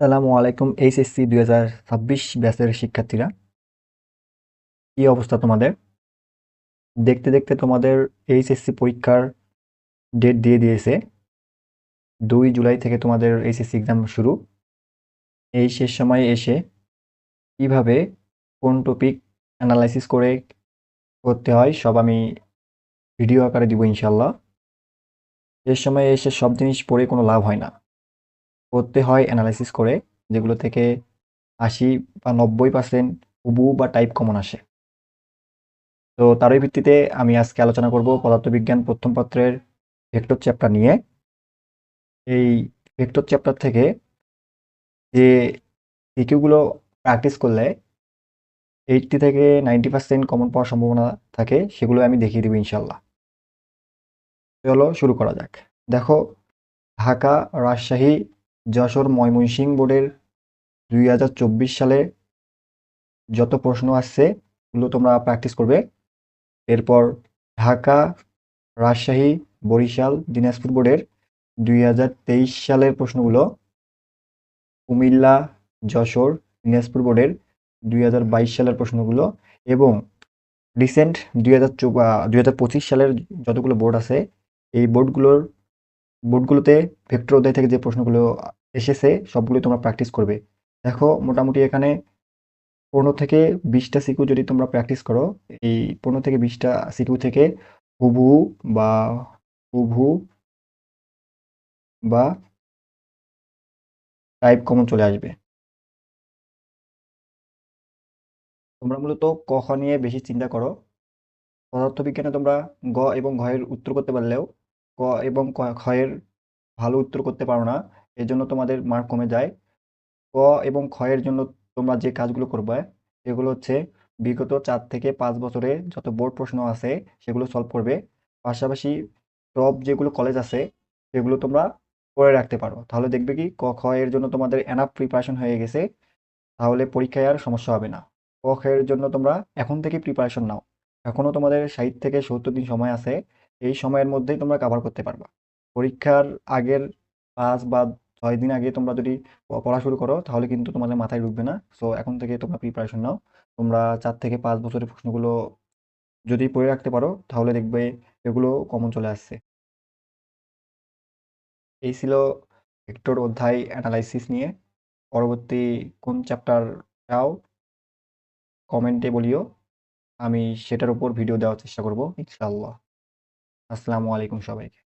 আসসালামু আলাইকুম এইচএসসি 2026 ব্যাচের শিক্ষার্থীরা, কি অবস্থা তোমাদের? দেখতে দেখতে তোমাদের এইচএসসি পরীক্ষার ডেট দিয়ে দিয়েছে। 2 জুলাই থেকে তোমাদের এইচএসসি এক্সাম শুরু। এই শেষ সময়ে এসে কিভাবে কোন টপিক অ্যানালাইসিস করে করতে হয় সব আমি ভিডিও আকারে দিব ইনশাল্লাহ। শেষ সময়ে এসে সব জিনিস পড়ে কোনো লাভ হয় না, করতে হয় অ্যানালাইসিস করে, যেগুলো থেকে 80 বা 90% হুবহু বা টাইপ কমন আসে। তো তারই ভিত্তিতে আমি আজকে আলোচনা করব পদার্থবিজ্ঞান প্রথম পত্রের ভেক্টর চ্যাপ্টার নিয়ে। এই ভেক্টর চ্যাপ্টার থেকে যে সিকিউগুলো প্র্যাকটিস করলে 80 থেকে 90% কমন পাওয়ার সম্ভাবনা থাকে, সেগুলো আমি দেখিয়ে দেবো ইনশাল্লাহ। চলো শুরু করা যাক। দেখো, ঢাকা, রাজশাহী, যশোর, ময়মনসিংহ বোর্ডের 2024 সালে যত প্রশ্ন আসছে এগুলো তোমরা প্র্যাকটিস করবে। এরপর ঢাকা, রাজশাহী, বরিশাল, দিনাজপুর বোর্ডের 2023 সালের প্রশ্নগুলো, কুমিল্লা, যশোর, দিনাজপুর বোর্ডের 2022 সালের প্রশ্নগুলো, এবং রিসেন্ট 2025 সালের যতগুলো বোর্ড আছে এই বোর্ডগুলোতে ভেক্টর অধ্যায় থেকে যে প্রশ্নগুলো এসেছে সবগুলো তোমরা প্র্যাকটিস করবে। দেখো, মোটামুটি এখানে 15 থেকে 20টা সিকিউ যদি তোমরা প্র্যাকটিস করো, এই 15 থেকে 20টা সিকিউ থেকে হুবহু বা হুবহু বা টাইপ কমন চলে আসবে। তোমরা মূলত ক খ নিয়ে বেশি চিন্তা করো। পদার্থবিজ্ঞানে তোমরা গ এবং ঘয়ের উত্তর করতে পারলেও ক এবং ক্ষয়ের ভালো উত্তর করতে পারো না, এর জন্য তোমাদের মার্ক কমে যায়। ক এবং ক্ষয়ের জন্য তোমরা যে কাজগুলো করবে সেগুলো হচ্ছে বিগত 4 থেকে 5 বছরে যত বোর্ড প্রশ্ন আছে সেগুলো সলভ করবে। পাশাপাশি টপ যেগুলো কলেজ আছে সেগুলো তোমরা করে রাখতে পারো, তাহলে দেখবে কি ক খ এর জন্য তোমাদের এনাফ প্রিপারেশন হয়ে গেছে। তাহলে পরীক্ষায় আর সমস্যা হবে না। ক খ এর জন্য তোমরা এখন থেকে প্রিপারেশন নাও। এখনো তোমাদের 60 থেকে 70 দিন সময় আছে। এই সময়ের মধ্যেই তোমরা কভার করতে পারবা। পরীক্ষার আগের 5 বা 6 দিন আগে তোমরা যদি পড়া শুরু করো তাহলে কিন্তু তোমাদের মাথায় ঢুকবে না। সো এখন থেকে তোমরা প্রিপারেশন নাও। তোমরা 4 থেকে 5 বছরের প্রশ্নগুলো যদি পড়ে রাখতে পারো তাহলে দেখবে এগুলো কমন চলে আসছে। এই ছিল ভেক্টর অধ্যায় অ্যানালাইসিস নিয়ে। পরবর্তী কোন চ্যাপ্টার চাও কমেন্টে বলিও, আমি সেটার উপর ভিডিও দেওয়ার চেষ্টা করব ইনশাআল্লাহ। আসসালামু আলাইকুম সবাইকে।